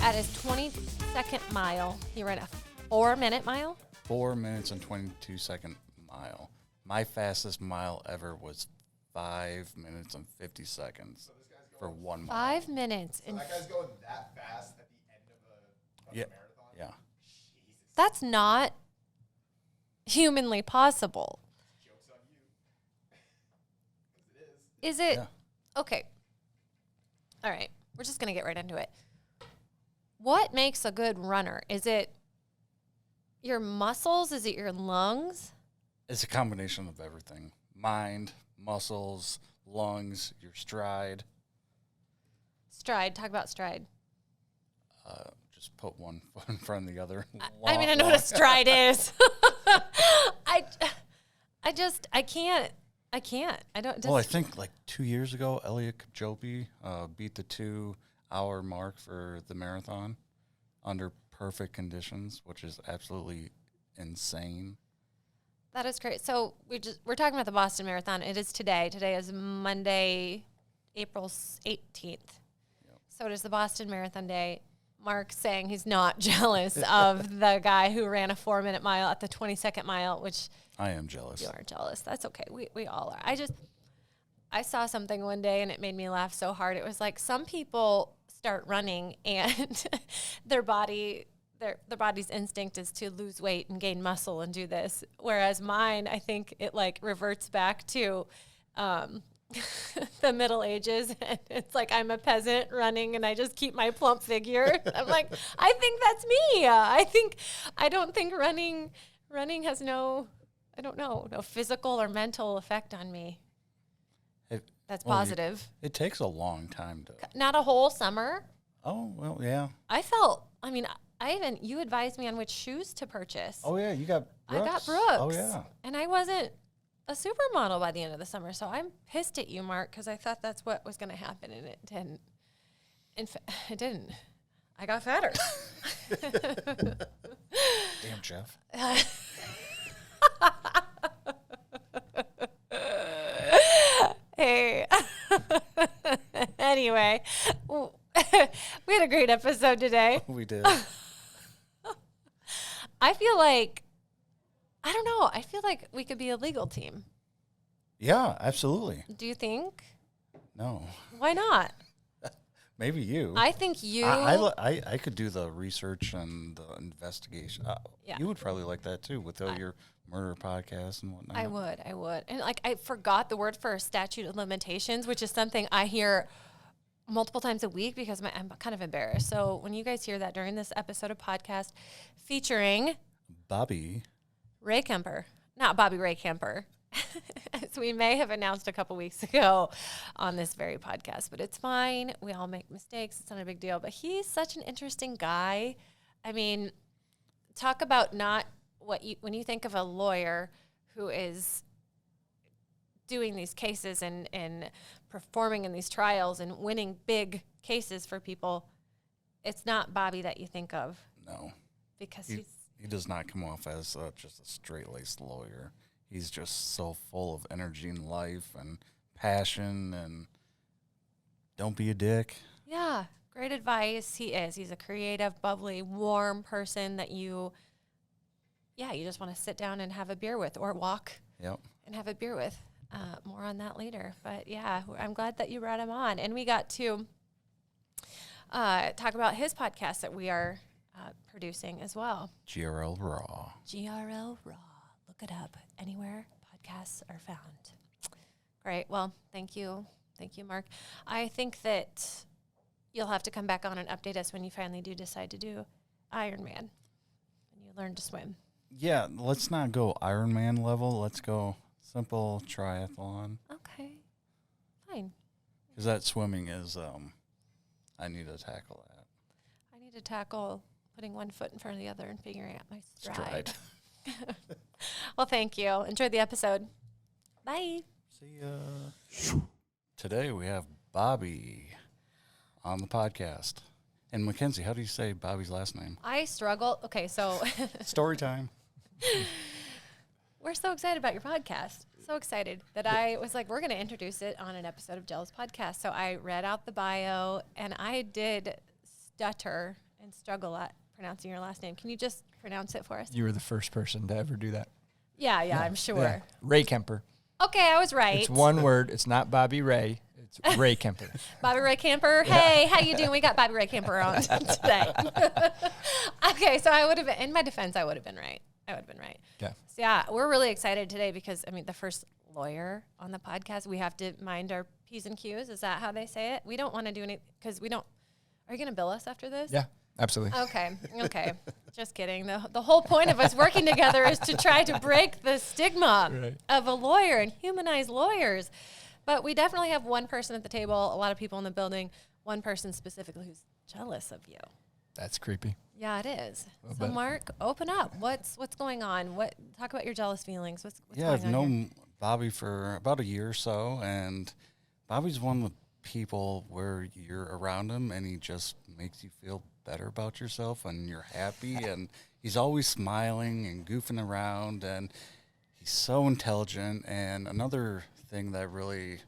at his 22nd mile, he ran a 4-minute mile. 4 minutes and 22-second mile. My fastest mile ever was 5 minutes and 50 seconds for 1 mile. 5 minutes. So that guy's going that fast at the end of a marathon? Yeah. Jesus. That's not humanly possible. Joke's on you. 'Cause it is. Is it? Yeah. Okay. All right. We're just going to get right into it. What makes a good runner? Is it your muscles? Is it your lungs? It's a combination of everything. Mind, muscles, lungs, your stride. Stride. Talk about stride. Just put one foot in front of the other. I mean, I know what a stride is. I can't. I don't. Well, I think like 2 years ago, Elliot Kipchoge beat the 2-hour mark for the marathon under perfect conditions, which is absolutely insane. That is great. So we're talking about the Boston Marathon. It is today. Today is Monday, April 18th. Yep. So it is the Boston Marathon Day. Mark saying he's not jealous of the guy who ran a 4-minute mile at the 22nd mile, which I am jealous. you are jealous. That's okay. We all are. I saw something one day and it made me laugh so hard. It was like some people start running and their body's instinct is to lose weight and gain muscle and do this. Whereas mine, I think it like reverts back to the Middle Ages. And it's like I'm a peasant running and I just keep my plump figure. I'm like, I think that's me. I don't think running has no physical or mental effect on me. That's positive. It takes a long time to. Not a whole summer. Oh, well, yeah. You advised me on which shoes to purchase. Oh, yeah, you got Brooks. I got Brooks. Oh, yeah. And I wasn't a supermodel by the end of the summer, so I'm pissed at you, Mark, because I thought that's what was going to happen, and it didn't. It didn't. I got fatter. Damn, Jeff. Hey. Anyway, we had a great episode today. We did. I feel like we could be a legal team. Yeah, absolutely. Do you think? No. Why not? Maybe you. I think you. I could do the research and the investigation. Yeah. You would probably like that too with all your murder podcasts and whatnot. I would. And like I forgot the word for statute of limitations, which is something I hear multiple times a week because I'm kind of embarrassed. So when you guys hear that during this episode of podcast featuring Bobby Rehkemper, not Bobby Rehkemper, as we may have announced a couple weeks ago on this very podcast, but it's fine. We all make mistakes. It's not a big deal. But he's such an interesting guy. I mean, talk about when you think of a lawyer who is doing these cases and performing in these trials and winning big cases for people, it's not Bobby that you think of. No. Because he does not come off as just a straight-laced lawyer. He's just so full of energy and life and passion and don't be a dick. Yeah, great advice. He is. He's a creative, bubbly, warm person that you just want to sit down and have a beer with or walk and have a beer with. More on that later. But, yeah, I'm glad that you brought him on. And we got to talk about his podcast that we are producing as well. GRL Law. GRL Law. Look it up anywhere podcasts are found. Great. Well, thank you. Thank you, Mark. I think that you'll have to come back on and update us when you finally do decide to do Ironman and you learn to swim. Yeah, let's not go Ironman level. Let's go simple triathlon. Okay. Fine. Because that swimming is, I need to tackle that. I need to tackle putting one foot in front of the other and figuring out my stride. Well, thank you. Enjoyed the episode. Bye. See ya. Today we have Bobby on the podcast. And Mackenzie, how do you say Bobby's last name? I struggle. Okay, so. Story time. We're so excited about your podcast. So excited that I was like, we're going to introduce it on an episode of Jell's podcast. So I read out the bio, and I did stutter and struggle at pronouncing your last name. Can you just pronounce it for us? You were the first person to ever do that. Yeah, I'm sure. Yeah. Rehkemper. Okay, I was right. It's one word. It's not Bobby Ray. It's Rehkemper. Bobby Rehkemper. Hey, how you doing? We got Bobby Rehkemper on today. Okay, so I would have, in my defense, I would have been right. Yeah. So yeah, we're really excited today because, the first lawyer on the podcast, we have to mind our P's and Q's. Is that how they say it? We don't want to do any, because we don't, are you going to bill us after this? Yeah, absolutely. Okay. Just kidding. The whole point of us working together is to try to break the stigma of a lawyer and humanize lawyers. But we definitely have one person at the table, a lot of people in the building, one person specifically who's jealous of you. That's creepy. Yeah, it is. So bit. Mark, open up. What's going on? Talk about your jealous feelings. What's Yeah, going I've on known here? Bobby for about a year or so, and Bobby's one of the people where you're around him and he just makes you feel better about yourself and you're happy, and he's always smiling and goofing around, and he's so intelligent. And another thing that really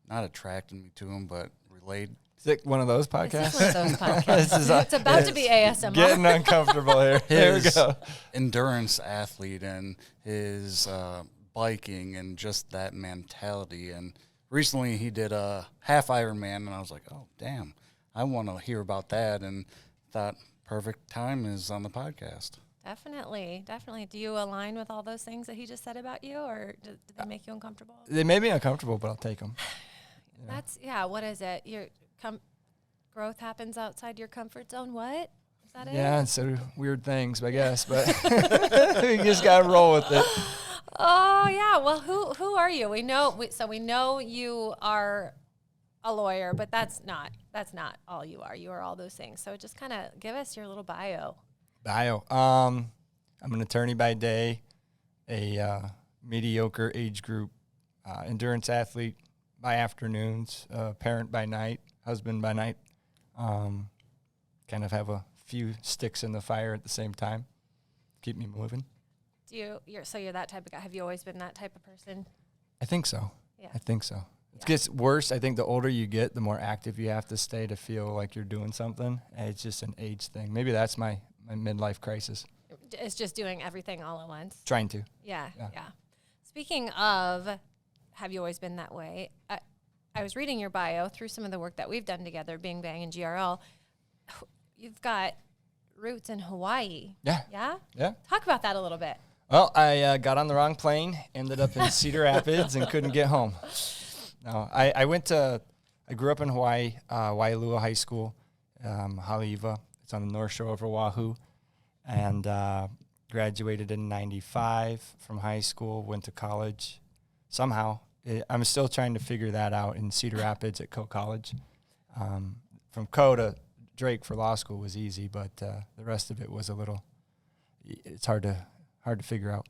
not attracted me to him, but relayed. Is it one of those podcasts? This is one of those podcasts. It's about to be ASMR. Getting uncomfortable here. There we His go. endurance athlete and his biking and just that mentality. And recently he did a Half Ironman, and I was like, oh, damn, I want to hear about that. And thought perfect time is on the podcast. Definitely. Do you align with all those things that he just said about you, or did they make you uncomfortable? They made me uncomfortable, but I'll take them. What is it? Growth happens outside your comfort zone. What? Is that it? Yeah, and so weird things, I guess, but we just got to roll with it. Oh, yeah. Well, who are you? We know you are a lawyer, but that's not all you are. You are all those things. So just kind of give us your little bio. I'm an attorney by day, a mediocre age group, endurance athlete by afternoons, parent by night, husband by night. Kind of have a few sticks in the fire at the same time. Keep me moving. You're that type of guy. Have you always been that type of person? I think so. Yeah. I think so. It gets worse. I think the older you get, the more active you have to stay to feel like you're doing something. And it's just an age thing. Maybe that's my midlife crisis. It's just doing everything all at once. Trying to. Yeah. Speaking of, have you always been that way? I was reading your bio through some of the work that we've done together, Bing Bang and GRL. You've got roots in Hawaii. Yeah. Yeah? Yeah. Talk about that a little bit. Well, I got on the wrong plane, ended up in Cedar Rapids, and couldn't get home. No, I grew up in Hawaii, Waialua High School, Haleiwa. It's on the North Shore of Oahu, and graduated in '95 from high school, went to college. Somehow, I'm still trying to figure that out in Cedar Rapids at Coe College. From Coe to Drake for law school was easy, but the rest of it was it's hard to figure out.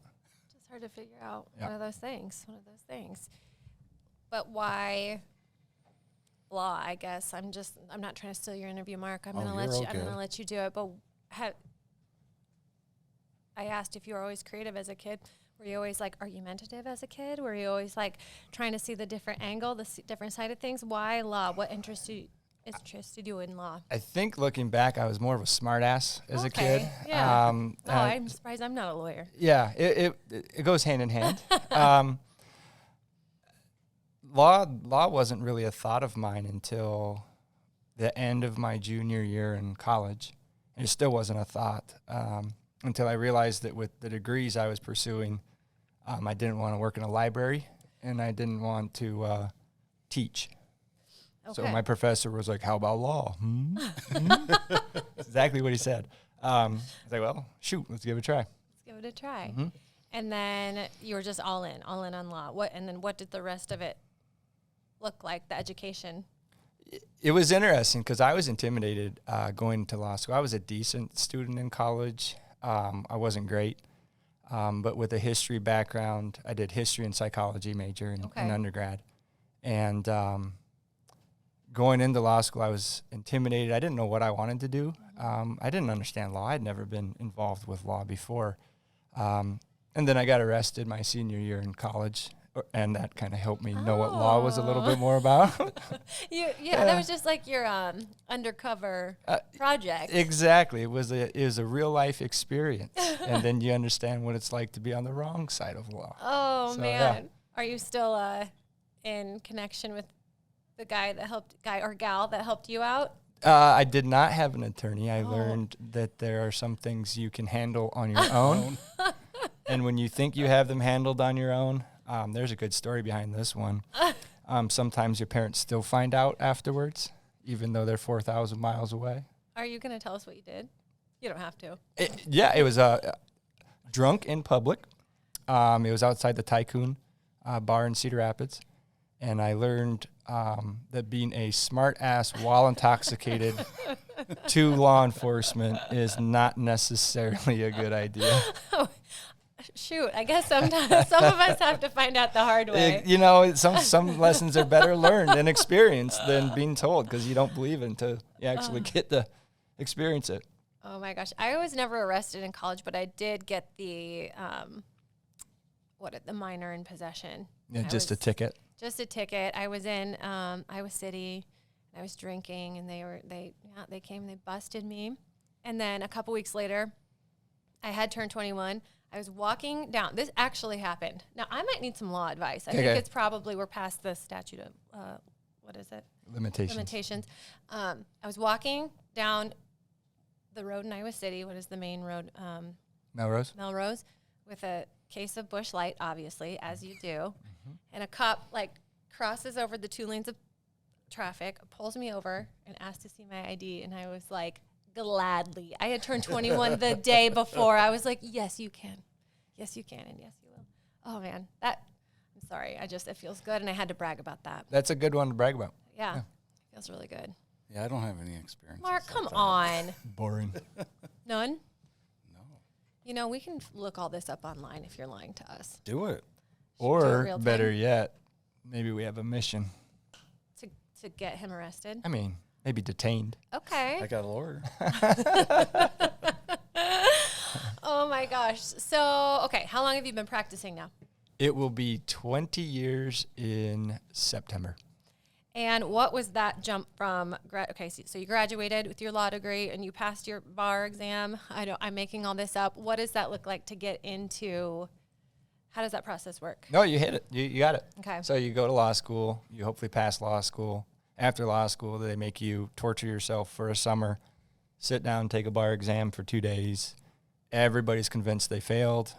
Just hard to figure out. Yeah. One of those things. But why law, I guess? I'm not trying to steal your interview, Mark. I'm gonna let you do it. But I asked if you were always creative as a kid. Were you always argumentative as a kid? Were you always trying to see the different angle, different side of things? Why law? What interested you in law? I think looking back, I was more of a smartass as a kid. Yeah. I'm surprised I'm not a lawyer. Yeah, it goes hand in hand. Law wasn't really a thought of mine until the end of my junior year in college. It still wasn't a thought until I realized that with the degrees I was pursuing, I didn't want to work in a library and I didn't want to teach. Okay. So my professor was like, "How about law?" That's exactly what he said. I was like, "Well, shoot, let's give it a try." Let's give it a try. Mm-hmm. And then you were just all in on law. What did the rest of it look like, the education? It was interesting because I was intimidated going to law school. I was a decent student in college. I wasn't great, but with a history background, I did history and psychology major in undergrad. And going into law school, I was intimidated. I didn't know what I wanted to do. I didn't understand law. I'd never been involved with law before. And then I got arrested my senior year in college and that kind of helped me know what law was a little bit more about. That was just like your undercover project. Exactly. It was a real life experience. And then you understand what it's like to be on the wrong side of law. Oh, So, man. yeah. Are you still in connection with the guy or gal that helped you out? I did not have an attorney. I learned that there are some things you can handle on your own. And when you think you have them handled on your own, there's a good story behind this one. Sometimes your parents still find out afterwards, even though they're 4,000 miles away. Are you going to tell us what you did? You don't have to. It was drunk in public. It was outside the Tycoon bar in Cedar Rapids. And I learned that being a smart ass while intoxicated to law enforcement is not necessarily a good idea. Shoot, I guess sometimes some of us have to find out the hard way. Some lessons are better learned and experienced than being told, because you don't believe it until you actually get to experience it. Oh my gosh, I was never arrested in college, but I did get the the minor in possession. Yeah, just a ticket. Just a ticket. I was in Iowa City. I was drinking, and they came, they busted me, and then a couple weeks later, I had turned 21. I was walking down. This actually happened. Now, I might need some law advice. I think it's probably we're past the statute of, what is it? Limitations. I was walking down the road in Iowa City. What is the main road? Melrose, with a case of Busch Light, obviously, as you do. Mm-hmm. And a cop, crosses over the 2 lanes of traffic, pulls me over, and asks to see my ID. And I was like, gladly. I had turned 21 the day before. I was like, yes, you can. Yes, you can, and yes, you will. Oh, man. I'm sorry. It feels good, and I had to brag about that. That's a good one to brag about. Yeah. It feels really good. Yeah, I don't have any experience. Mark, come on. Boring. None? No. We can look all this up online if you're lying to us. Do it. Or, better yet, maybe we have a mission. To get him arrested? I mean, maybe detained. Okay. I got a lawyer. Oh, my gosh. So, okay, how long have you been practicing now? It will be 20 years in September. And what was that jump from, so you graduated with your law degree and you passed your bar exam. I'm making all this up. What does that look like to get into, how does that process work? No, you hit it. You got it. Okay. So you go to law school. You hopefully pass law school. After law school, they make you torture yourself for a summer, sit down, take a bar exam for 2 days. Everybody's convinced they failed.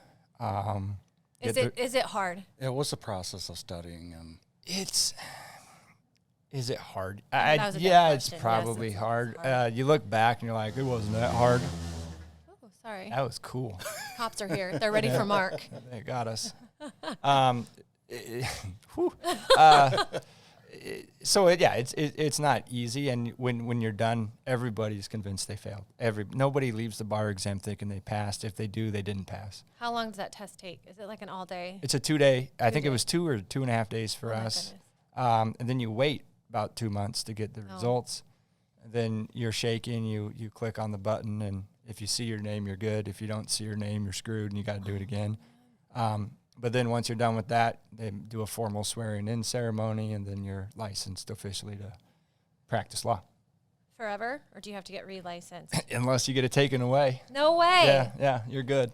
Is it hard? Yeah, what's the process of studying? And Is it hard? It's probably hard. You look back and you're like, it wasn't that hard. Oh, sorry. That was cool. Cops are here. They're ready for Mark. They got us. It's not easy, and when you're done, everybody's convinced they failed. Nobody leaves the bar exam thinking they passed. If they do, they didn't pass. How long does that test take? Is it like an all day? It's a 2-day. I think it was 2 or 2.5 days for us. And then you wait about 2 months to get the results. And then you're shaking. You click on the button, and if you see your name, you're good. If you don't see your name, you're screwed, and you got to do it again. But then once you're done with that, they do a formal swearing-in ceremony, and then you're licensed officially to practice law. Forever? Or do you have to get re-licensed? Unless you get it taken away. No way. Yeah, you're good.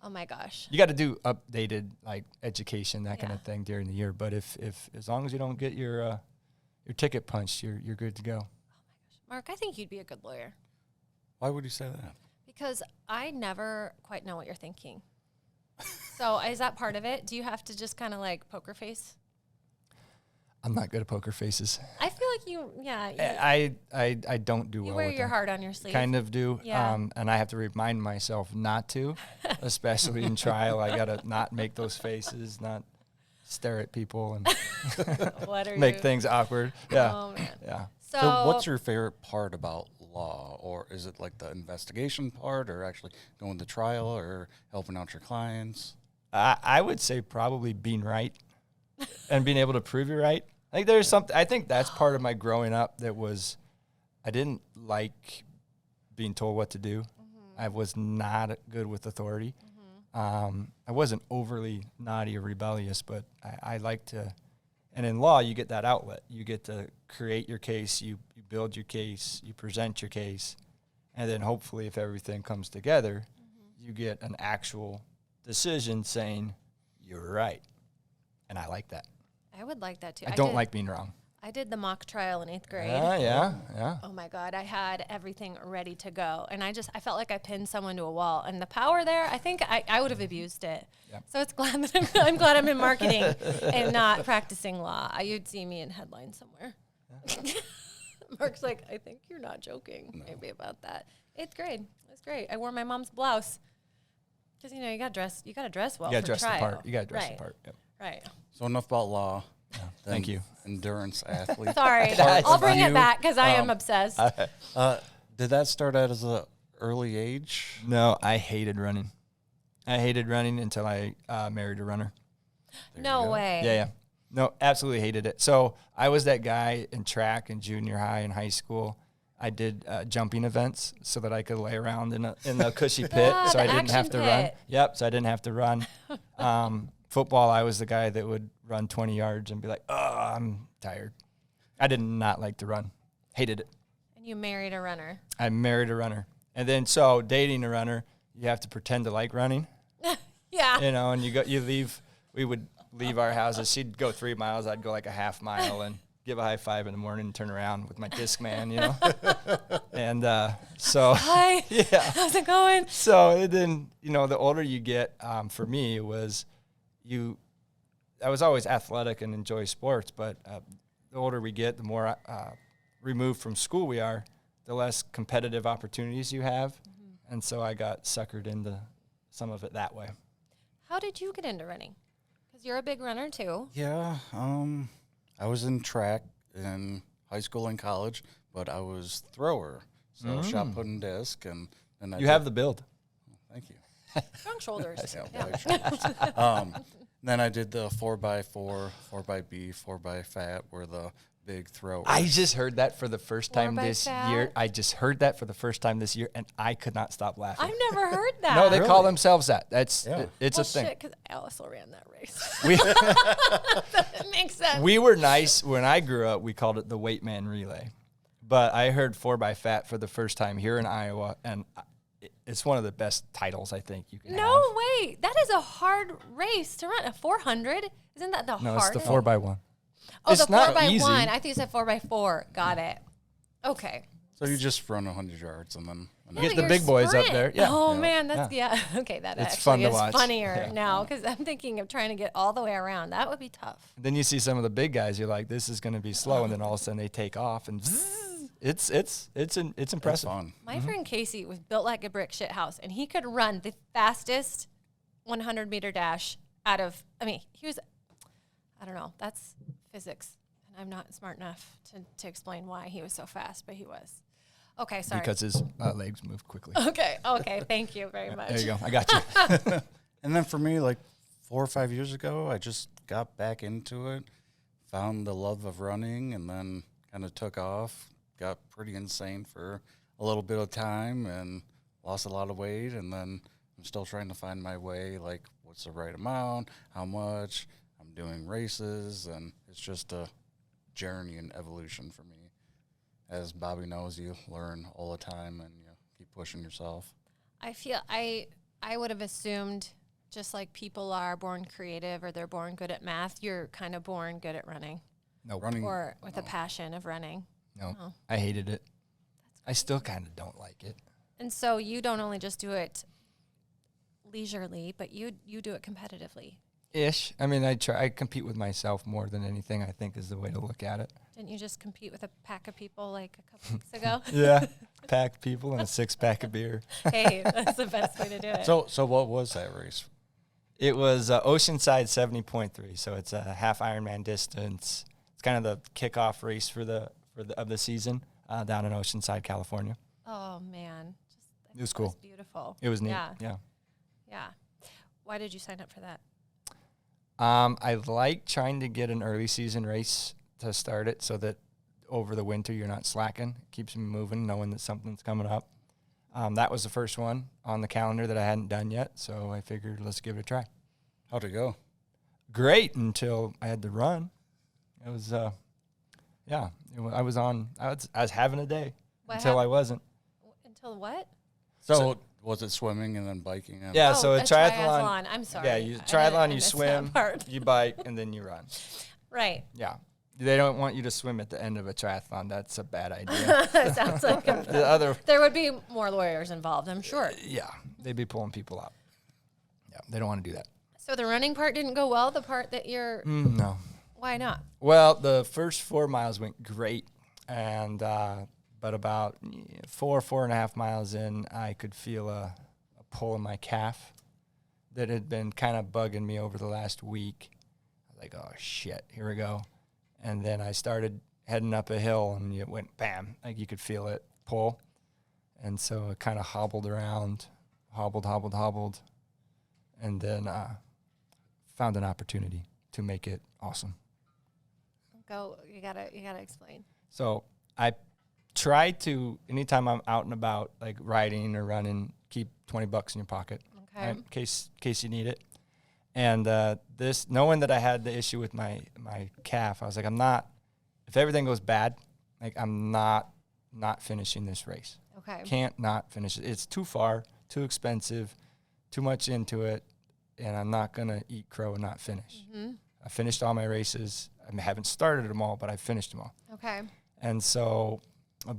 Oh, my gosh. You got to do updated education, that kind of thing during the year. But if as long as you don't get your ticket punched, you're good to go. Oh, my gosh. Mark, I think you'd be a good lawyer. Why would you say that? Because I never quite know what you're thinking. So is that part of it? Do you have to just kind of poker face? I'm not good at poker faces. I feel like you. I don't do well. You wear with your them. heart on your sleeve. Kind of do. Yeah. And I have to remind myself not to, especially in trial. I got to not make those faces, not stare at people and make things awkward. Yeah. Oh, man. Yeah. So what's your favorite part about law? Or is it the investigation part, or actually going to trial, or helping out your clients? I would say probably being right and being able to prove you're right. There's something, I think that's part of my growing up I didn't like being told what to do. Mm-hmm. I was not good with authority. I wasn't overly naughty or rebellious, but I like to. And in law, you get that outlet. You get to create your case. You build your case. You present your case, and then hopefully, if everything comes together, you get an actual decision saying you're right. And I like that. I would like that too. I don't like being wrong. I did the mock trial in 8th grade. Yeah. Oh my God, I had everything ready to go. And I felt like I pinned someone to a wall. And the power there, I think I would have abused it. Yeah. So it's glad that I'm glad I'm in marketing and not practicing law. You'd see me in headlines somewhere. Yeah. Mark's like, I think you're not joking maybe about that. 8th grade, it was great. I wore my mom's blouse. Because, you got to dress well. You got to dress trial. the part. You got to dress the part. Yep. Right. So enough about law. Thank you. Endurance athlete. Sorry. I'll bring it back because I am obsessed. Did that start out as an early age? No, I hated running. I hated running until I married a runner. No way. Yeah. No, absolutely hated it. So I was that guy in track in junior high and high school. I did jumping events so that I could lay around in the cushy pit, so I didn't have to run. Yep, so I didn't have to run. Football, I was the guy that would run 20 yards and be like, "Oh, I'm tired." I did not like to run. Hated it. And you married a runner. I married a runner, and then so dating a runner, you have to pretend to like running. Yeah. And you leave. We would leave our houses. She'd go 3 miles. I'd go like a half mile and give a high five in the morning and turn around with my Discman, And so, hi, yeah. How's it going? So then, the older you get, for me, it was I was always athletic and enjoy sports, but the older we get, the more removed from school we are, the less competitive opportunities you have. Mm-hmm. And so I got suckered into some of it that way. How did you get into running? Because you're a big runner too. Yeah. I was in track in high school and college, but I was thrower. So shot put and disc. And you have the build. Thank you. Strong shoulders. Yeah. Then I did the 4x4, 4xB, 4x fat were the big throwers. I just heard that for the first time this year. And I could not stop laughing. I've never heard that. No, they call themselves that. It's a thing. Because Alice ran that race. That makes sense. We were nice. When I grew up, we called it the weight man relay. But I heard 4x fat for the first time here in Iowa, and it's one of the best titles I think you can have. No way. That is a hard race to run. A 400? Isn't that the hardest? No, it's the 4x1. Oh, it's the not 4x1. easy. I think you said 4x4. Got it. Okay. So you just run 100 yards and then get the big boys up there. Yeah. Oh, man. That's, Okay, that it's actually fun to is watch. funnier now because I'm thinking of trying to get all the way around. That would be tough. Then you see some of the big guys, you're like, this is going to be slow. And then all of a sudden they take off and it's impressive. It's fun. My friend Casey was built like a brick shit house, and he could run the fastest 100-meter dash he was, I don't know, that's physics. And I'm not smart enough to explain why he was so fast, but he was. Okay, sorry. Because his legs moved quickly. Okay, thank you very much. There you go. I got you. And then for me, like 4 or 5 years ago, I just got back into it, found the love of running, and then kind of took off. Got pretty insane for a little bit of time and lost a lot of weight, and then I'm still trying to find my way, like what's the right amount, how much. I'm doing races, and it's just a journey and evolution for me. As Bobby knows, you learn all the time and you keep pushing yourself. I feel I would have assumed just like people are born creative or they're born good at math, you're kind of born good at running. No, running. Or with a passion of running. No, I hated it. I still kind of don't like it. And so you don't only just do it leisurely, but you do it competitively. Ish. I mean, I compete with myself more than anything, I think is the way to look at it. Didn't you just compete with a pack of people like a couple weeks ago? Yeah. Packed people and a 6-pack of beer. Hey, that's the best way to do it. So what was that race? It was Oceanside 70.3. So it's a half Ironman distance. It's kind of the kickoff race of the season down in Oceanside, California. Oh man, it was cool. It was beautiful. It was neat. Yeah. Why did you sign up for that? I like trying to get an early season race to start it so that over the winter you're not slacking. It keeps me moving, knowing that something's coming up. That was the first one on the calendar that I hadn't done yet, so I figured let's give it a try. How'd it go? Great until I had to run. It was, I was having a day What until I happened? wasn't. Until what? So was it swimming and then biking? And Yeah, Oh, so a triathlon. I'm sorry. Yeah, I triathlon, you missed that swim, part. you bike, and then you run. Right. Yeah. They don't want you to swim at the end of a triathlon. That's a bad idea. That sounds like The other, there would be more lawyers involved, I'm sure. yeah, they'd be pulling people out. Yeah, they don't want to do that. So the running part didn't go well, the part that you're, No. why not? Well, the first 4 miles went great, and but about 4.5 miles in, I could feel a pull in my calf that had been kind of bugging me over the last week. I was like, oh shit, here we go. And then I started heading up a hill, and it went bam, like you could feel it pull. And so it kind of hobbled around, hobbled, and then found an opportunity to make it awesome. Go, you gotta explain. So I try to, anytime I'm out and about, like riding or running, keep $20 in your pocket, Okay. right, in case you need it. And this, knowing that I had the issue with my calf, I was like, if everything goes bad, like I'm not finishing this race. Okay. Can't not finish it. It's too far, too expensive, too much into it, and I'm not going to eat crow and not finish. Mm-hmm. I finished all my races. I haven't started them all, but I finished them all. Okay. And so it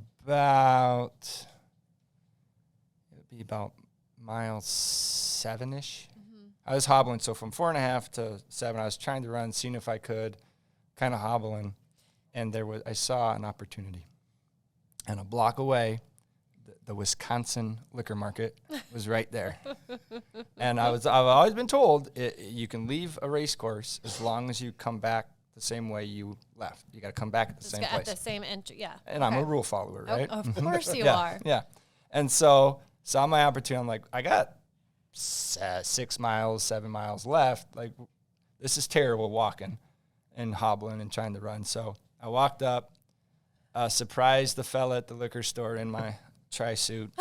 would be about mile 7-ish. Mm-hmm. I was hobbling. So from 4.5 to 7, I was trying to run, seeing if I could, kind of hobbling. And I saw an opportunity. And a block away, the Wisconsin liquor market was right there. And I've always been told you can leave a race course as long as you come back the same way you left. You got to come back at the same At place. the same entry, yeah. And I'm a rule follower, right? Of course you yeah, are. Yeah. And so saw my opportunity. I'm like, I got 6 miles, 7 miles left. Like, this is terrible walking and hobbling and trying to run. So I walked up, surprised the fella at the liquor store in my tri-suit.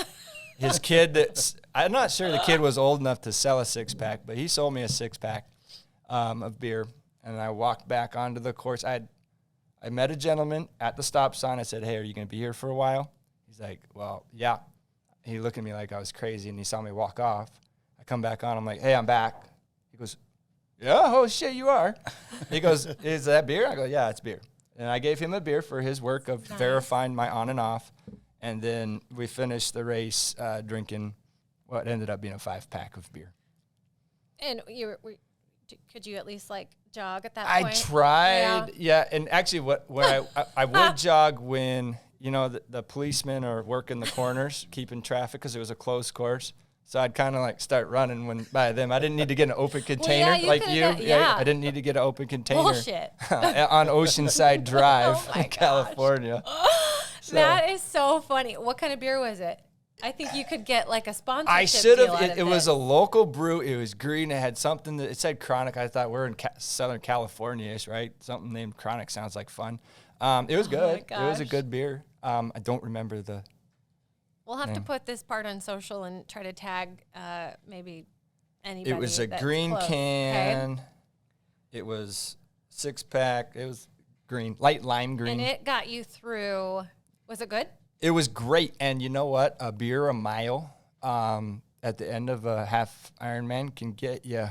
His kid, I'm not sure the kid was old enough to sell a 6-pack, but he sold me a 6-pack of beer. And I walked back onto the course. I met a gentleman at the stop sign. I said, hey, are you going to be here for a while? He's like, well, yeah. He looked at me like I was crazy, and he saw me walk off. I come back on. I'm like, hey, I'm back. He goes, yeah, oh, shit, you are. He goes, is that beer? I go, yeah, it's beer. And I gave him a beer for his work of verifying my on and off. And then we finished the race drinking what ended up being a 5-pack of beer. And could you at least like jog at that I point? tried, yeah. And actually, when I would jog when the policemen are working the corners, keeping traffic because it was a closed course. So I'd kind of like start running when by them. I didn't need to get an open container you like could've you. done- yeah. I didn't need to get an open container. Bullshit. On Oceanside Drive, Oh my in California. So That is so funny. What kind of beer was it? I think you could get like a sponsorship. I should deal out have. of It was this. a local brew. It was green. It had something that it said Chronic. I thought we're in Southern California-ish, right? Something named Chronic sounds like fun. It was good. It was a gosh. good beer. I don't remember the. We'll have to name. put this part on social and try to tag maybe anybody. It was a that's green close, can. okay? It was 6-pack. It was green, light lime green. And it got you through. Was it good? It was great. And you know what? A beer a mile at the end of a half Ironman can get you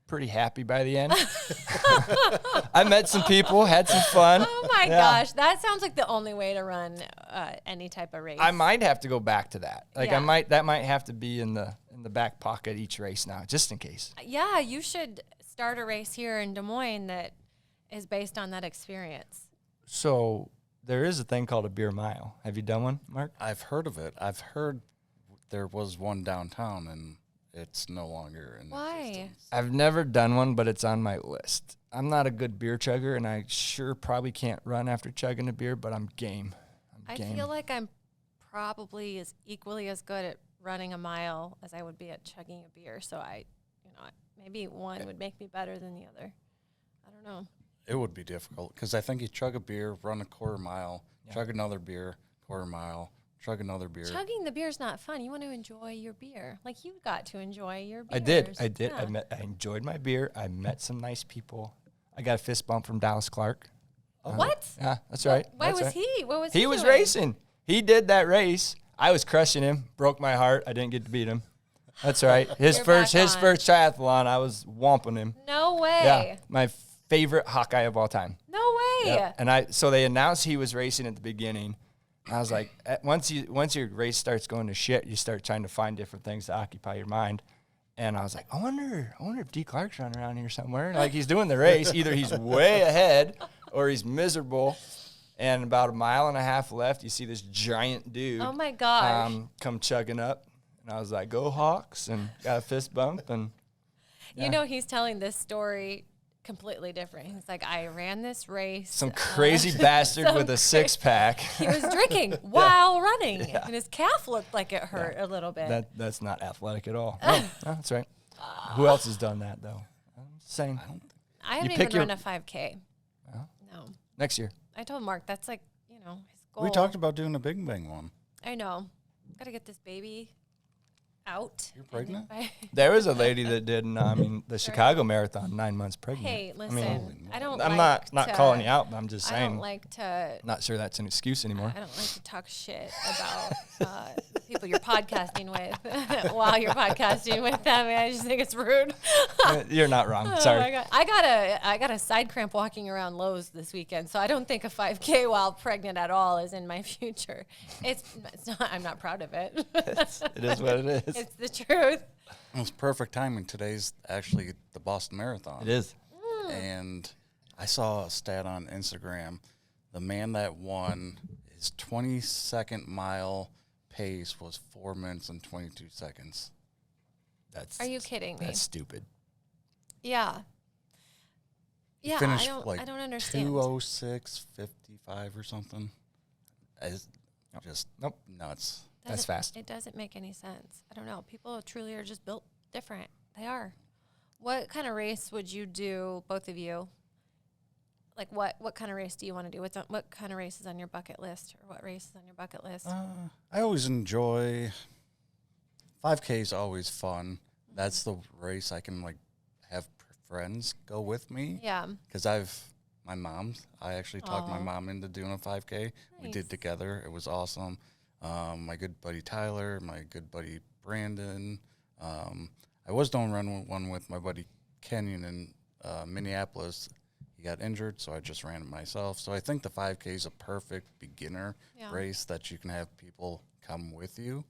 pretty happy by the end. I met some people, had some fun. Oh my Yeah. gosh, that sounds like the only way to run any type of race. I might have to go back to that. Like Yeah. that might have to be in the back pocket each race now, just in case. Yeah, you should start a race here in Des Moines that is based on that experience. So there is a thing called a beer mile. Have you done one, Mark? I've heard of it. I've heard there was one downtown, and it's no longer in Why? existence. I've never done one, but it's on my list. I'm not a good beer chugger, and I sure probably can't run after chugging a beer, but I'm game. I feel like I'm probably equally as good at running a mile as I would be at chugging a beer. So maybe one would make me better than the other. I don't know. It would be difficult because I think you chug a beer, run a quarter mile, chug another beer, quarter mile, chug another beer. Chugging the beer is not fun. You want to enjoy your beer. Like, you got to enjoy your beer. I did. Yeah. I enjoyed my beer. I met some nice people. I got a fist bump from Dallas Clark. What? Yeah, that's right. Why That's was right. he? What was he? He was doing? racing. He did that race. I was crushing him. Broke my heart. I didn't get to beat him. That's right. His You're first back on. triathlon, I was whomping him. No way. Yeah, my favorite Hawkeye of all time. No way. Yep. And so they announced he was racing at the beginning. I was like, once your race starts going to shit, you start trying to find different things to occupy your mind. And I was like, I wonder if D. Clark's running around here somewhere. Like, he's doing the race. Either he's way ahead or he's miserable. And about a mile and a half left, you see this giant dude. Oh my gosh. Come chugging up. And I was like, go Hawks, and got a fist bump. And You know, he's telling this story completely different. He's like, I ran this race. some crazy bastard with a six-pack. He was drinking while running, and his calf looked like it hurt a little bit. That's not athletic at all. No, that's right. Who else has done that, though? I'm saying. I haven't you even pick your- run a 5K. Oh. No. Next year. I told Mark that's like, you know, his goal. We talked about doing a Big Bang one. I know. Got to get this baby out. You're pregnant? There was a lady that did, the Chicago Marathon, 9 months pregnant. Hey, listen. mean, I don't I'm like not to, calling you out, but I'm just I saying. don't like to. Not sure that's an excuse anymore. I don't like to talk shit about people you're podcasting with while you're podcasting with them. I just think it's rude. You're not wrong. Oh my Sorry. God. I got a side cramp walking around Lowe's this weekend, so I don't think a 5K while pregnant at all is in my future. It's not. I'm not proud of it. It is what it is. It's the truth. It's perfect timing. Today's actually the Boston Marathon. It is. And I saw a stat on Instagram. The man that won his 22nd mile pace was 4 minutes and 22 seconds. Are you kidding me? That's stupid. Yeah. Yeah, Finished I don't understand. 2:06:55 or something. It's just Nope. nuts. That's fast. It doesn't make any sense. I don't know. People truly are just built different. They are. What kind of race would you do, both of you? Like, what kind of race do you want to do? What kind of race is on your bucket list, or what race is on your bucket list? I always enjoy 5K is always fun. That's the race I can like have friends go with me. Yeah. Because I actually talked my mom into doing a 5K. We did together. It was awesome. My good buddy Tyler, my good buddy Brandon. I was doing one with my buddy Kenyon in Minneapolis. He got injured, so I just ran it myself. So I think the 5K is a perfect beginner race that you can have people come with you.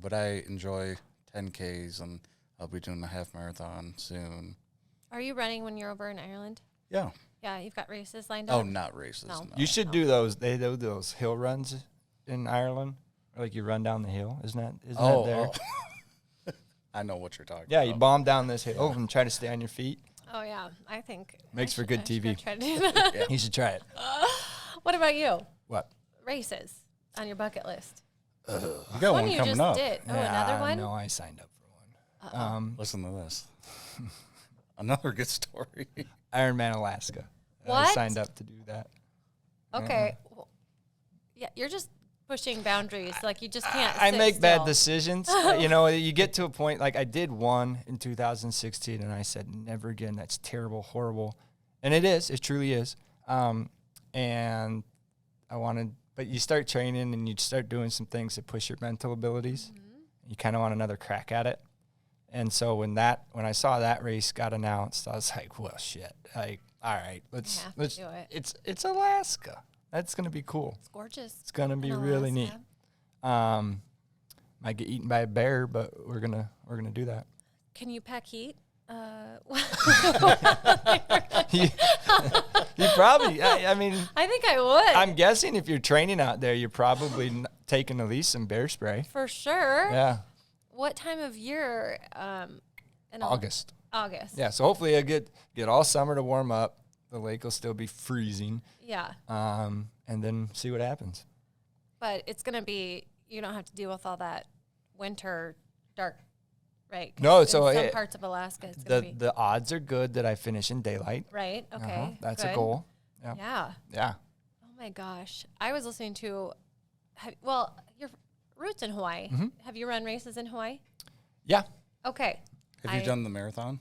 But I enjoy 10Ks, and I'll be doing a half marathon soon. Are you running when you're over in Ireland? Yeah. Yeah, you've got races lined up? Oh, not races. No. No. You should do those. They do those hill runs in Ireland. Or like you run down the hill. Isn't that there? Oh. I know what you're talking Yeah, about. you bomb down this hill and try to stay on your feet. Oh, yeah. I think. Makes for good I should TV. try to do that. You should try it. What about you? What? Races on your bucket list? You got one you coming just up. did. Oh, another one? No, I signed up for one. Listen to this. Another good story. Ironman Alaska. I What? signed up to do that. Okay. Well, yeah, you're just pushing boundaries. Like, you just can't I sit make still. bad decisions. You get to a point, like I did one in 2016, and I said, never again. That's terrible, horrible. And it is. It truly is. And I wanted, but you start training and you start doing some things that push your mental abilities. You kind of want another crack at it. And so when I saw that race got announced, I was like, well, shit. Like, all right, let's do it. It's Alaska. That's gonna be cool. It's gorgeous. It's gonna be in really neat. Alaska. Might get eaten by a bear, but we're gonna do that. Can you pack heat? You probably. I mean, I think I would. I'm guessing if you're training out there, you're probably taking at least some bear spray. for sure. Yeah, What time of year? In August. August. Yeah, so hopefully I get all summer to warm up. The lake will still be freezing. Yeah. And then see what happens. But it's gonna be. You don't have to deal with all that winter dark, right? 'Cause No, in so some parts of Alaska, it's gonna be the odds are good that I finish in daylight. right. Okay, That's a good. goal. Yeah. Yeah. Yeah. Oh my gosh, I was listening to well, your roots in Hawaii. Mm-hmm. Have you run races in Hawaii? Yeah. Okay. Have you done the marathon?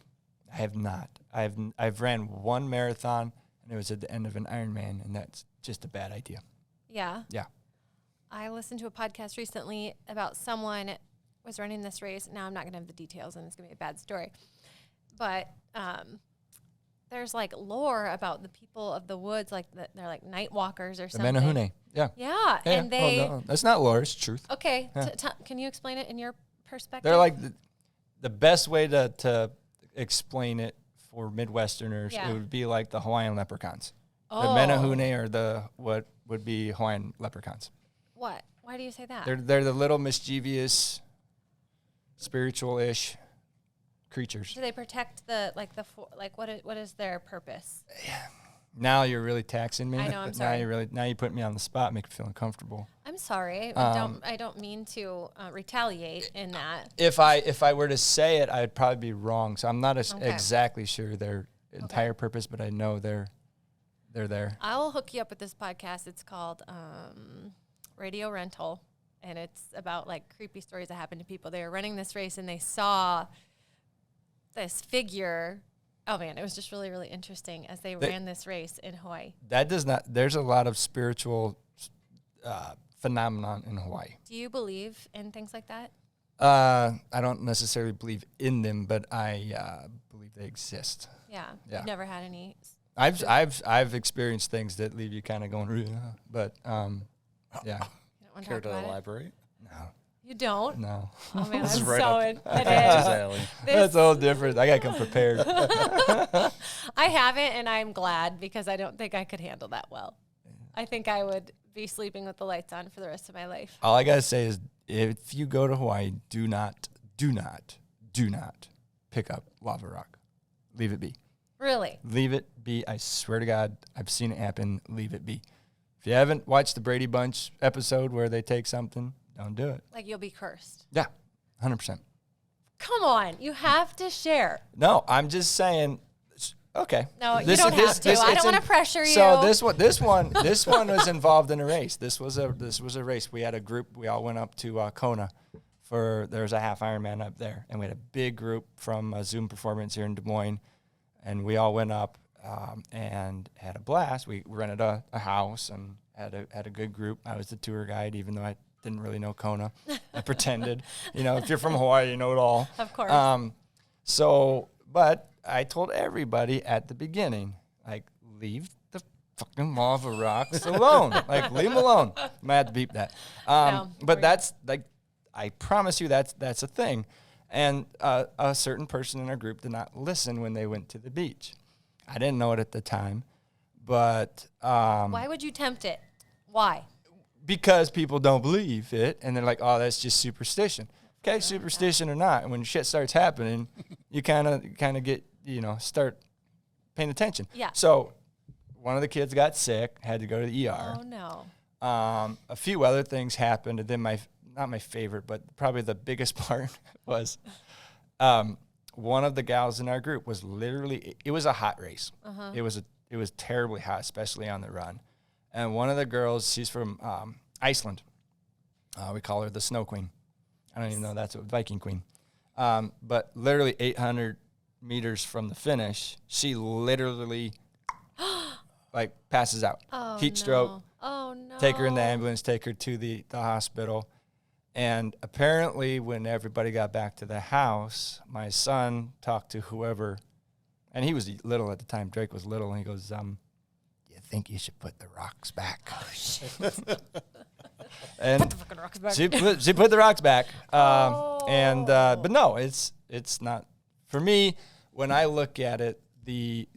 I have not. I've ran one marathon, and it was at the end of an Ironman, and that's just a bad idea. Yeah. Yeah. I listened to a podcast recently about someone was running this race. Now I'm not going to have the details, and it's going to be a bad story. But there's like lore about the people of the woods, like they're like night walkers or The something. Menahune. Yeah. Yeah, and they. no, that's not lore. It's truth. Okay, Yeah. can you explain it in your perspective? They're like the best way to explain it for Midwesterners. Yeah. It would be like the Hawaiian leprechauns. Oh. The Menahune are the what would be Hawaiian leprechauns. What? Why do you say that? They're the little mischievous, spiritual-ish creatures. Do they protect what is their purpose? Now you're really taxing me. I know, I'm sorry. Now you put me on the spot, make me feel uncomfortable. I'm sorry. I don't mean to retaliate in that. If I were to say it, I'd probably be wrong. So I'm not Okay. exactly sure their entire purpose, but I know they're there. I'll hook you up with this podcast. It's called Radio Rental, and it's about like creepy stories that happen to people. They were running this race and they saw this figure. Oh man, it was just really, really interesting as they ran this race in Hawaii. There's a lot of spiritual phenomenon in Hawaii. Do you believe in things like that? I don't necessarily believe in them, but I believe they exist. Yeah. Yeah. You've never had any. I've experienced things that leave you kind of going, but yeah. You don't want to Care talk to about it? elaborate? No. You don't? No. Oh man, I'm This is right so up in. It Patches is. alley. That's all different. I gotta come prepared. I haven't, and I'm glad because I don't think I could handle that well. I think I would be sleeping with the lights on for the rest of my life. All I gotta say is, if you go to Hawaii, do not pick up lava rock. Leave it be. Really? Leave it be. I swear to God, I've seen it happen. Leave it be. If you haven't watched the Brady Bunch episode where they take something, don't do it. Like you'll be cursed. Yeah, 100%. Come on, you have to share. No, I'm just saying. Okay. No, you don't have to. I don't want to pressure you. So this one was involved in a race. This was a race. We had a group. We all went up to Kona there was a Half Ironman up there, and we had a big group from Zoom Performance here in Des Moines, and we all went up and had a blast. We rented a house and had a good group. I was the tour guide, even though I didn't really know Kona. I pretended. If you're from Hawaii, you know it all. Of course. But I told everybody at the beginning, like, leave the fucking lava rocks alone. Like, leave them alone. Might have to beep that. But that's, like, I promise you that's a thing. And a certain person in our group did not listen when they went to the beach. I didn't know it at the time, but... Why would you tempt it? Why? Because people don't believe it, and they're like, oh, that's just superstition. Okay, superstition or not, when shit starts happening, you kind of get, start paying attention. Yeah. So one of the kids got sick, had to go to the ER. Oh, no. A few other things happened, and then not my favorite, but probably the biggest part was one of the gals in our group was literally, it was a hot race. Uh-huh. It was terribly hot, especially on the run. And one of the girls, she's from Iceland. We call her the Snow Queen. I don't even know that's a Viking Queen. But literally 800 meters from the finish, she literally like passes out. Oh, Heat stroke. Oh, no. Take her in the ambulance, take her to the hospital. And apparently when everybody got back to the house, my son talked to whoever, and he was little at the time. Drake was little, and he goes, you think you should put the rocks back? Oh, shit. And put the fucking rocks back. She put the rocks back. But no, it's not. For me, when I look at it, the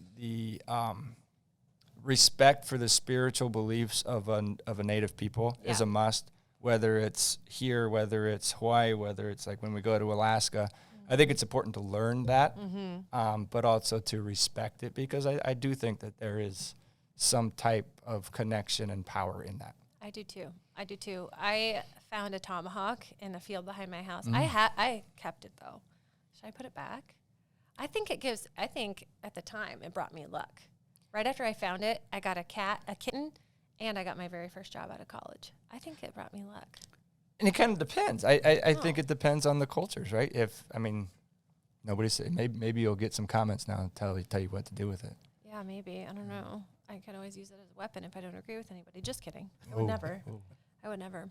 respect for the spiritual beliefs of a native people is a must. Whether it's here, whether it's Hawaii, whether it's like when we go to Alaska, I think it's important to learn that, but also to respect it, because I do think that there is some type of connection and power in that. I do too. I found a tomahawk in a field behind my house. I kept it though. Should I put it back? I think at the time it brought me luck. Right after I found it, I got a kitten, And I got my very first job out of college. I think it brought me luck. And it kind of depends. I think Oh. it depends on the cultures, right? Nobody say maybe you'll get some comments now and tell you what to do with it. Yeah, maybe. I don't know. I could always use it as a weapon if I don't agree with anybody. Just kidding. I Ooh, would never. ooh. I would never.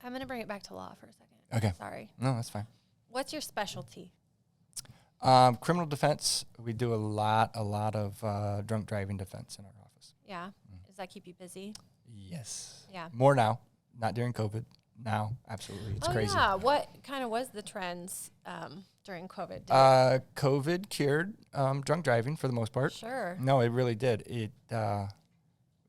I'm going to bring it back to law for a second. Okay. Sorry. No, that's fine. What's your specialty? Criminal defense. We do a lot of drunk driving defense in our office. Yeah. Does that keep you busy? Yes. Yeah. More now, not during COVID. Now, absolutely, it's crazy. Yeah. What kind of was the trends during COVID? COVID cured drunk driving for the most part. Sure. No, it really did. It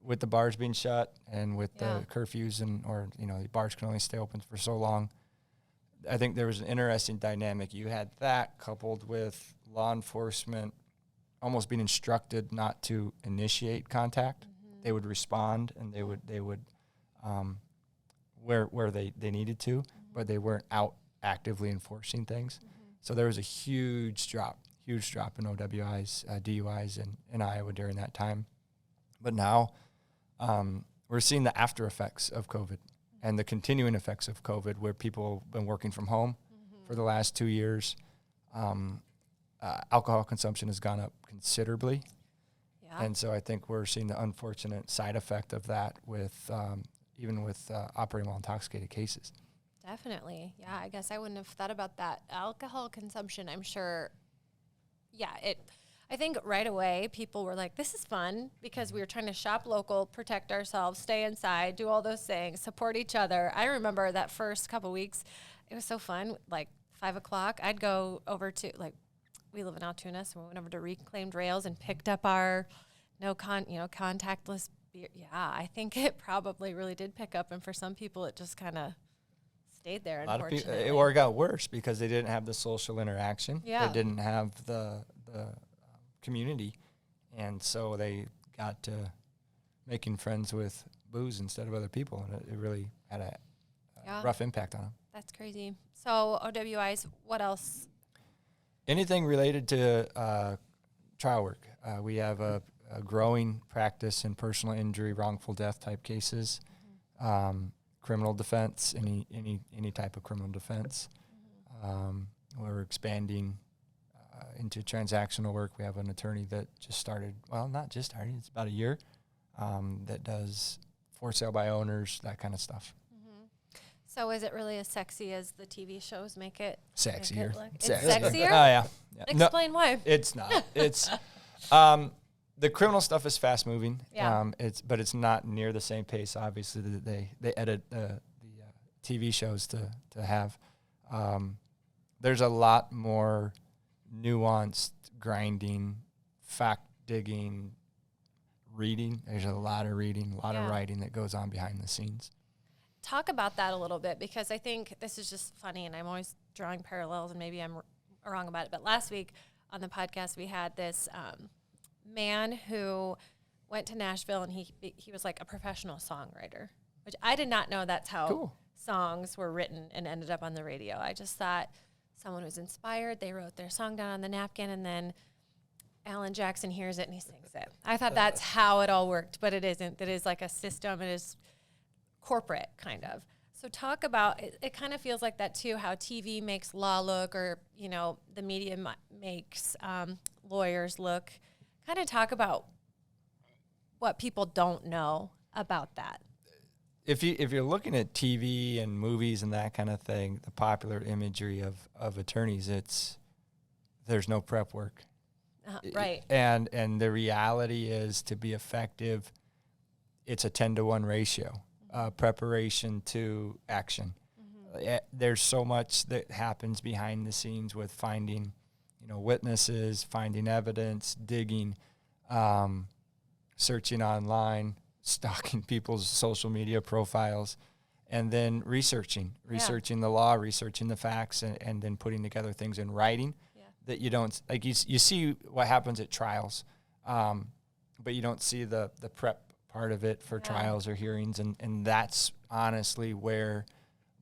with the bars being shut and with Yeah. the curfews the bars can only stay open for so long. I think there was an interesting dynamic. You had that coupled with law enforcement almost being instructed not to initiate contact. Mm-hmm. They would respond and they would where they needed to, but they weren't out actively enforcing things. So there was a huge drop in OWIs, DUIs in Iowa during that time. But now we're seeing the after effects of COVID and the continuing effects of COVID, where people have been working from home for the last 2 years. Alcohol consumption has gone up considerably. Yeah. And so I think we're seeing the unfortunate side effect of that with even with operating while intoxicated cases. Definitely. Yeah, I guess I wouldn't have thought about that. Alcohol consumption, I'm sure. Yeah, I think right away people were like, this is fun, because we were trying to shop local, protect ourselves, stay inside, do all those things, support each other. I remember that first couple weeks, it was so fun. Like 5 o'clock, I'd go over to, we live in Altoona, so we went over to Reclaimed Rails and picked up our contactless beer. Yeah, I think it probably really did pick up, and for some people it just kind of stayed there. A lot of Unfortunately, people, or it got worse because they didn't have the social interaction. Yeah. They didn't have the community, and so they got to making friends with booze instead of other people, and it really had a Yeah. rough impact on them. That's crazy. So OWIs, what else? Anything related to trial work. We have a growing practice in personal injury, wrongful death type cases, criminal defense, any type of criminal defense. We're expanding into transactional work. We have an attorney that just started, not just started, it's about a year, that does for sale by owners, that kind of stuff. So is it really as sexy as the TV shows make it? Sexier. Make it look? It's Sexier. sexier? Oh, yeah. No, Explain why. it's not. It's the criminal stuff is fast moving. Yeah. But it's not near the same pace. Obviously, that they edit the TV shows to have. There's a lot more nuanced grinding, fact digging, reading. There's a lot of reading, a lot of writing that goes on behind the scenes. Talk about that a little bit, because I think this is just funny, and I'm always drawing parallels, and maybe I'm wrong about it. But last week on the podcast, we had this man who went to Nashville, and he was like a professional songwriter, which I did not know that's how songs were written and ended up on the radio. I just thought someone was inspired, they wrote their song down on the napkin, and then Alan Jackson hears it and he sings it. I thought that's how it all worked, but it isn't. It is like a system. It is corporate, kind of. So talk about it. It kind of feels like that too, how TV makes law look, or the media makes lawyers look. Kind of talk about what people don't know about that. If you're looking at TV and movies and that kind of thing, the popular imagery of attorneys, there's no prep work. Right. And the reality is, to be effective, it's a 10-to-1 ratio. Preparation to action. There's so much that happens behind the scenes with finding, witnesses, finding evidence, digging, searching online, stalking people's social media profiles, and then researching the law, researching the facts, and then putting together things in writing that you don't, like you see what happens at trials, but you don't see the prep part of it for trials or hearings, and that's honestly where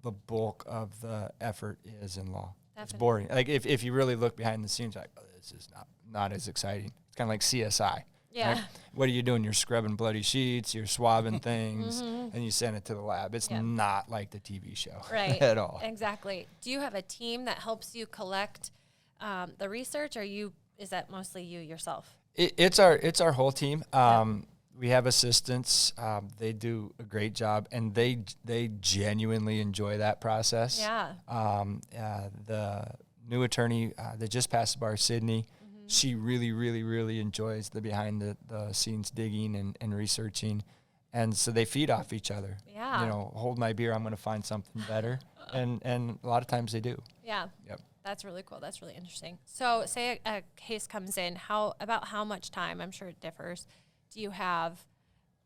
the bulk of the effort is in law. Definitely. It's boring. Like if you really look behind the scenes, like, this is not as exciting. It's kind of like CSI. Yeah. Right? What are you doing? You're scrubbing bloody sheets, you're swabbing things, and you send it to the lab. It's not like the TV show Right. at all. Exactly. Do you have a team that helps you collect the research, or is that mostly you yourself? It's our whole team. We have assistants. They do a great job, and they genuinely enjoy that process. Yeah. The new attorney that just passed the bar, Sydney, she really, really, really enjoys the behind the scenes digging and researching, and so they feed off each other. Yeah. You know, hold my beer, I'm going to find something better, and a lot of times they do. Yeah. Yep. That's really cool. That's really interesting. So say a case comes in, how much time, I'm sure it differs, do you have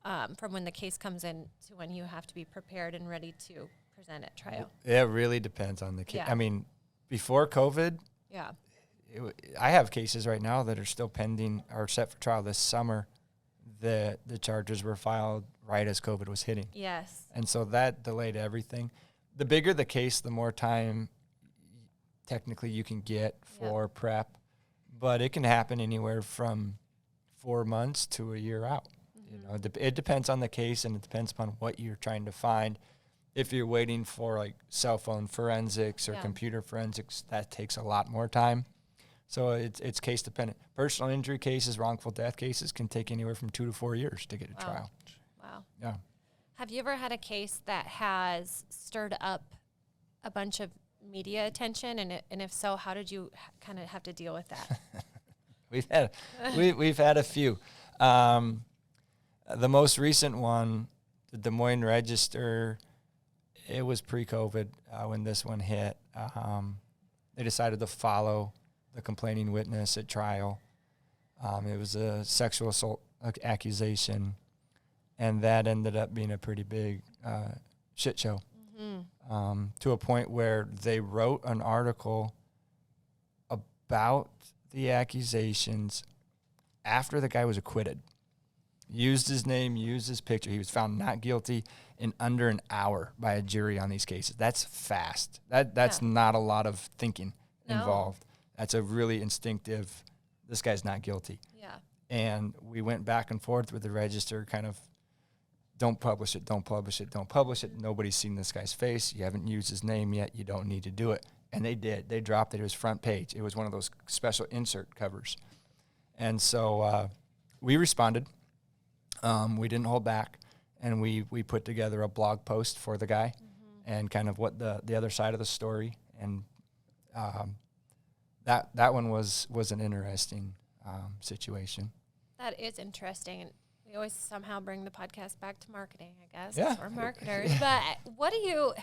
from when the case comes in to when you have to be prepared and ready to present at trial? It really depends on the case. Yeah. I mean, before COVID, Yeah. I have cases right now that are still pending or set for trial this summer. The charges were filed right as COVID was hitting. Yes. And so that delayed everything. The bigger the case, the more time technically you can get for prep. But it can happen anywhere from 4 months to a year out. You know, it depends on the case, and it depends upon what you're trying to find. If you're waiting for like cell phone forensics or computer forensics, that takes a lot more time. So it's case dependent. Personal injury cases, wrongful death cases can take anywhere from 2 to 4 years to get a trial. Wow. Yeah. Have you ever had a case that has stirred up a bunch of media attention? And if so, how did you kind of have to deal with that? We've had a few. The most recent one, the Des Moines Register, it was pre-COVID when this one hit. They decided to follow the complaining witness at trial. It was a sexual assault accusation, and that ended up being a pretty big shit show. To a point where they wrote an article about the accusations after the guy was acquitted. Used his name, used his picture. He was found not guilty in under an hour by a jury on these cases. That's fast. That's not a lot of thinking involved. That's a really instinctive, this guy's not guilty. Yeah. And we went back and forth with the Register, kind of, don't publish it, don't publish it, don't publish it. Nobody's seen this guy's face. You haven't used his name yet. You don't need to do it. And they did. They dropped it. It was front page. It was one of those special insert covers. And so we responded. We didn't hold back. And we put together a blog post for the guy and kind of what the other side of the story. And that one was an interesting situation. That is interesting. And we always somehow bring the podcast back to marketing, I guess. Yeah. We're marketers. But what do you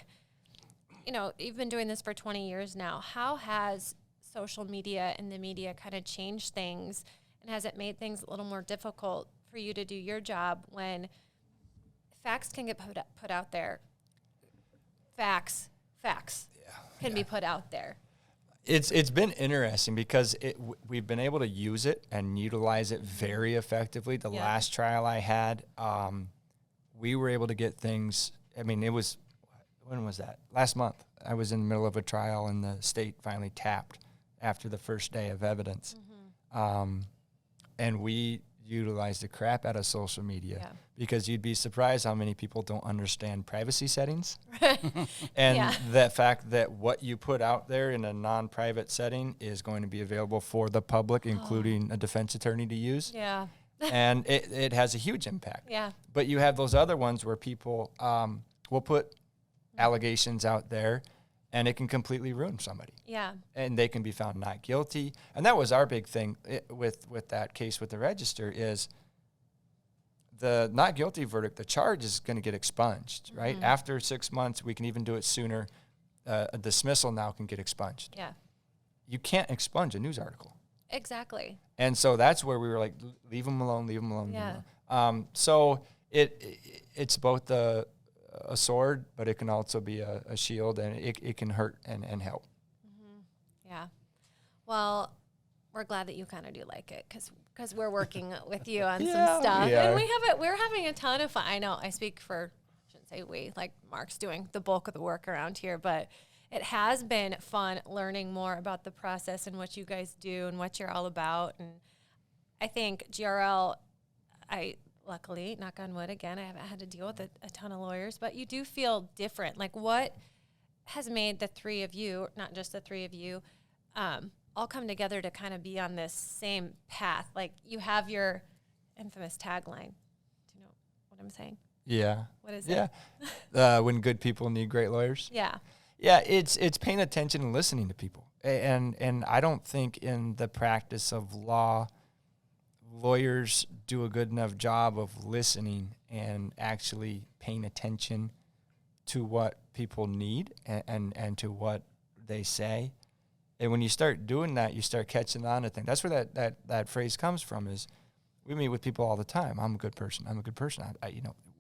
know, you've been doing this for 20 years now. How has social media and the media kind of changed things? And has it made things a little more difficult for you to do your job when facts can get put out there? Facts can be put out there. It's been interesting because we've been able to use it and utilize it very effectively. The last trial I had, we were able to get things. I mean, it was, when was that? Last month. I was in the middle of a trial and the state finally tapped after the first day of evidence. And we utilized the crap out of social media because you'd be surprised how many people don't understand privacy settings. And the fact that what you put out there in a non-private setting is going to be available for the public, including a defense attorney to use. Yeah. And it has a huge impact. Yeah. But you have those other ones where people will put allegations out there and it can completely ruin somebody. Yeah. And they can be found not guilty. And that was our big thing with that case with the Register is the not guilty verdict, the charge is going to get expunged, right? After 6 months, we can even do it sooner. A dismissal now can get expunged. Yeah. You can't expunge a news article. Exactly. And so that's where we were like, leave them alone, leave them alone. Yeah. Leave them alone. So it's both a sword, but it can also be a shield, and it can hurt and help. Yeah. Well, we're glad that you kind of do like it because we're working with you on some stuff. Yeah. And we're having a ton of fun. I know I speak for, I shouldn't say we, like Mark's doing the bulk of the work around here, but it has been fun learning more about the process and what you guys do and what you're all about. And I think GRL I luckily, knock on wood again, I haven't had to deal with a ton of lawyers, but you do feel different. Like, what has made the three of you, not just the three of you, all come together to kind of be on this same path? Like, you have your infamous tagline. Do you know what I'm saying? Yeah. What is it? Yeah. When good people need great lawyers. Yeah. Yeah, it's paying attention and listening to people. And I don't think in the practice of law, lawyers do a good enough job of listening and actually paying attention to what people need and to what they say. And when you start doing that, you start catching on to things. That's where that phrase comes from, is we meet with people all the time. I'm a good person. I'm a good person.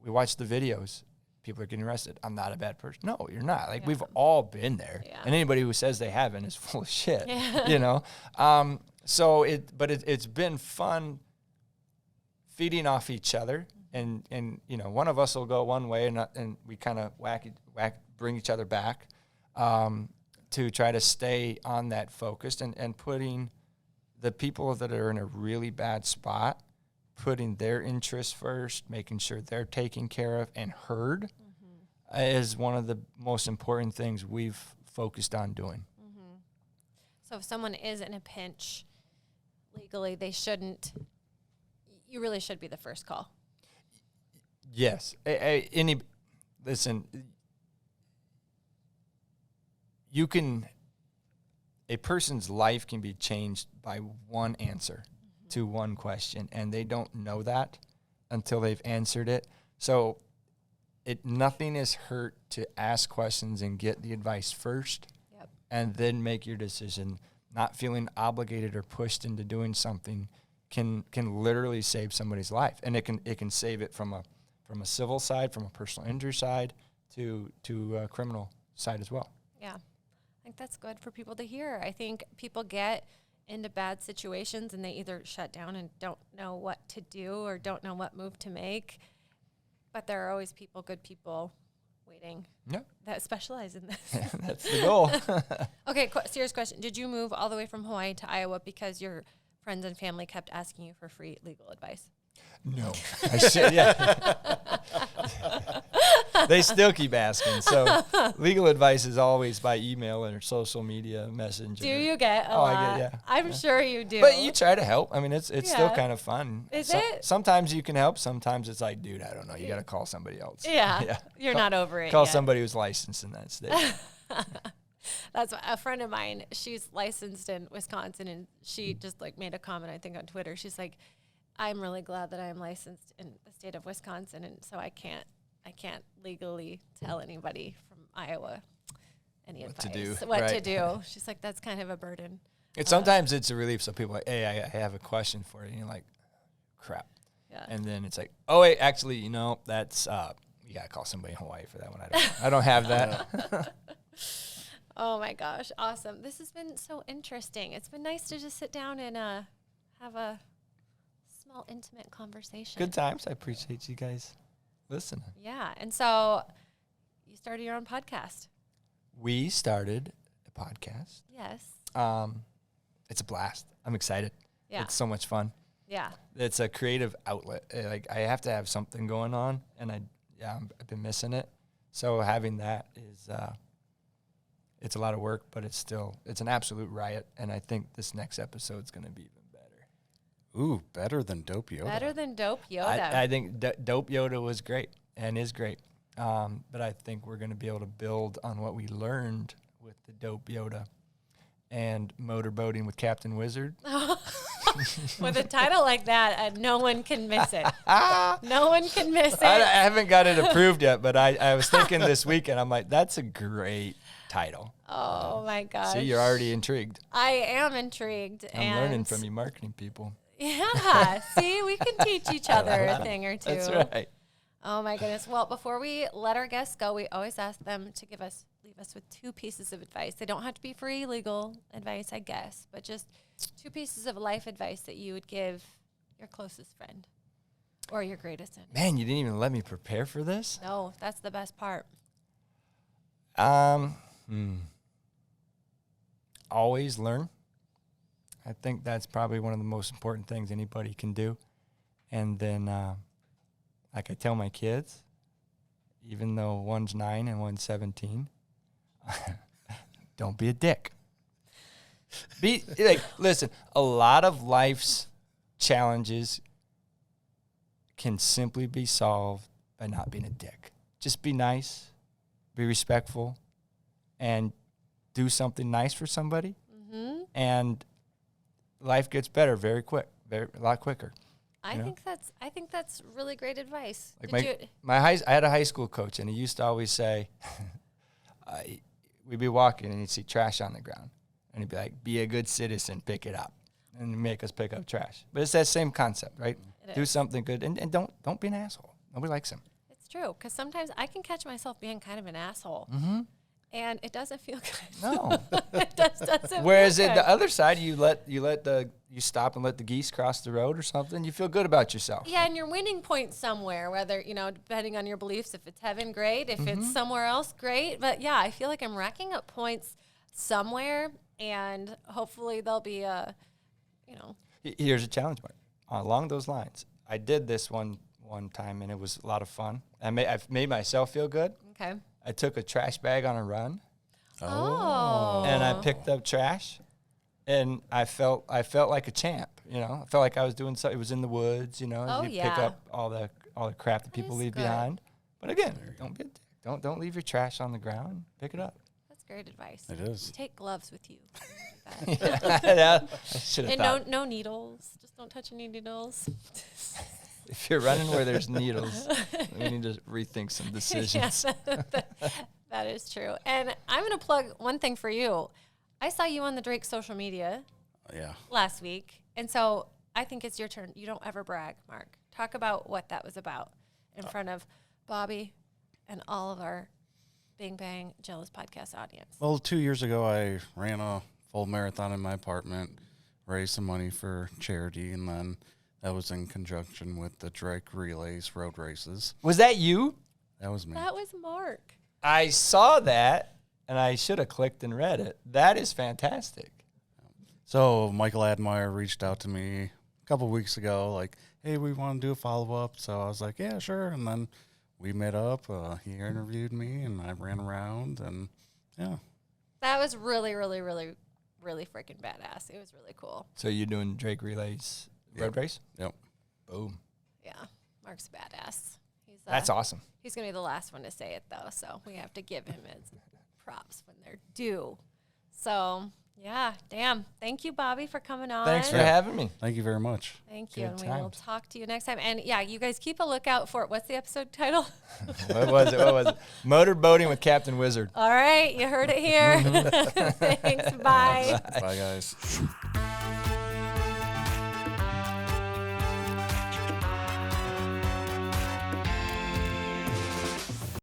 We watch the videos. People are getting arrested. I'm not a bad person. No, you're not. Like, we've all been there. Yeah. And anybody who says they haven't is full of shit, you know? It's been fun feeding off each other. And one of us will go one way and we kind of bring each other back to try to stay on that focused and putting the people that are in a really bad spot, putting their interests first, making sure they're taken care of and heard is one of the most important things we've focused on doing. Mm-hmm. So if someone is in a pinch legally, you really should be the first call. Yes. Listen, a person's life can be changed by one answer to one question, and they don't know that until they've answered it. So nothing is hurt to ask questions and get the advice first, and then make your decision. Not feeling obligated or pushed into doing something can literally save somebody's life, and it can save it from a civil side, from a personal injury side, to a criminal side as well. Yeah, I think that's good for people to hear. I think people get into bad situations and they either shut down and don't know what to do or don't know what move to make. But there are always good people waiting that specialize in this. That's the goal. Okay, serious question. Did you move all the way from Hawaii to Iowa because your friends and family kept asking you for free legal advice? No. I should, yeah. They still keep asking. So legal advice is always by email or social media messenger. Do you get a lot? I get, yeah. I'm sure you do. But you try to help. I mean, it's still kind of fun. Is it? Sometimes you can help. Sometimes it's like, dude, I don't know. You got to call somebody else. Yeah. You're not over it Call yet. somebody who's licensed in that state. That's a friend of mine. She's licensed in Wisconsin, and she just made a comment, I think, on Twitter. She's like, I'm really glad that I'm licensed in the state of Wisconsin, and so I can't legally tell anybody from Iowa any advice. What to do. She's like, that's kind of a burden. Sometimes it's a relief. So people are like, hey, I have a question for you. And you're like, crap. Yeah. And then it's like, oh wait, actually, that's you gotta call somebody in Hawaii for that one. I don't have that. Oh my gosh, awesome! This has been so interesting. It's been nice to just sit down and have a small, intimate conversation. Good times. I appreciate you guys listening. Yeah, and so you started your own podcast. We started a podcast. Yes. It's a blast. I'm excited. Yeah. It's so much fun. Yeah. It's a creative outlet. I have to have something going on, and I've been missing it. So having that is it's a lot of work, but it's an absolute riot. And I think this next episode's going to be even better. Ooh, better than Dope Yoda. Better than Dope Yoda. I think Dope Yoda was great and is great. But I think we're going to be able to build on what we learned with the Dope Yoda and motorboating with Captain Wizard. With a title like that, no one can miss it. No one can miss it. I haven't got it approved yet, but I was thinking this weekend, I'm like, that's a great title. Oh my gosh. See, you're already intrigued. I am intrigued. I'm learning from you marketing people. Yeah. See, we can teach each other a thing or two. That's right. Oh my goodness. Well, before we let our guests go, we always ask them to leave us with 2 pieces of advice. They don't have to be free legal advice, I guess, but just 2 pieces of life advice that you would give your closest friend or your greatest enemy. Man, you didn't even let me prepare for this? No, that's the best part. Always learn. I think that's probably one of the most important things anybody can do. And then, like I tell my kids, even though one's 9 and one's 17, don't be a dick. Listen, a lot of life's challenges can simply be solved by not being a dick. Just be nice, be respectful, and do something nice for somebody. Mm-hmm. And life gets better very quick, a lot quicker. I think that's really great advice. Like I had a high school coach, and he used to always say, we'd be walking and he'd see trash on the ground, and he'd be like, "Be a good citizen, pick it up," and he'd make us pick up trash. But it's that same concept, right? Do something good, and don't be an asshole. Nobody likes him. It's true, because sometimes I can catch myself being kind of an asshole, and it doesn't feel good. No, it doesn't. Whereas feel at good. the other side, you stop and let the geese cross the road or something. You feel good about yourself. Yeah, and you're winning points somewhere, whether, depending on your beliefs, if it's heaven, great. If it's somewhere else, great. But yeah, I feel like I'm racking up points somewhere, and hopefully there'll be Here's a challenge, Mark. Along those lines, I did this one time, and it was a lot of fun. I've made myself feel good. Okay. I took a trash bag on a run, Oh. and I picked up trash, and I felt like a champ. I felt like I was doing something. It was in the woods, you pick up all the crap that people leave behind. But again, don't be a dick. Don't leave your trash on the ground. Pick it up. That's great advice. It is. Take gloves with you. I should have And thought. no needles. Just don't touch any needles. If you're running where there's needles, we need to rethink some decisions. That is true. And I'm going to plug one thing for you. I saw you on the Drake social media Yeah. last week. And so I think it's your turn. You don't ever brag, Mark. Talk about what that was about in front of Bobby and all of our Bing Bang Jealous podcast audience. Well, 2 years ago, I ran a full marathon in my apartment, raised some money for charity, and then that was in conjunction with the Drake Relays road races. Was that you? That was me. That was Mark. I saw that, and I should have clicked and read it. That is fantastic. So Michael Admire reached out to me a couple weeks ago, like, "Hey, we want to do a follow-up." So I was like, "Yeah, sure." And then we met up. He interviewed me, and I ran around, and yeah. That was really, really, really, really freaking badass. It was really cool. So you're doing Drake Relays road race? Yep. Boom. Yeah, Mark's badass. He's That's awesome. He's gonna be the last one to say it though, so we have to give him his props when they're due. So yeah, damn. Thank you, Bobby, for coming on. Thanks for having me. Thank you very much. Thank you, Good and we will times. talk to you next time. And yeah, you guys keep a lookout for what's the episode title? What was it? Motor boating with Captain Wizard. All right, you heard it here. Thanks. Bye. Bye, guys.